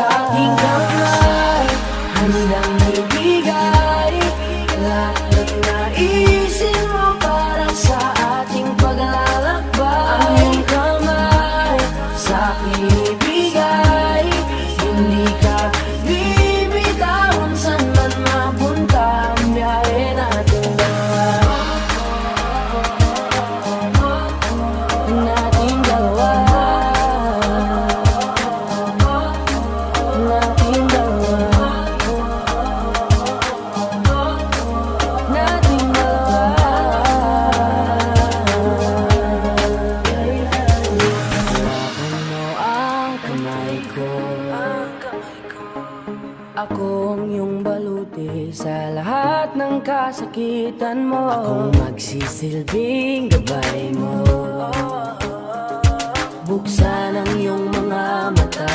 sa aking kamay, handang ibigay lahat ng naisin mo para sa ating paglalakbay. Ang iyong kamay sa aking ibigay, hindi ka bibitawan saan man mapunta ang biyahe natin dalawa. Nating dalawa, nating dalawa, nating dalawa. Hawakan mo ang kamay ko, ako ang iyong baluti sa lahat ng kasakitan mo. Akong magsisilbing gabay mo. Buksan ang iyong mga mata.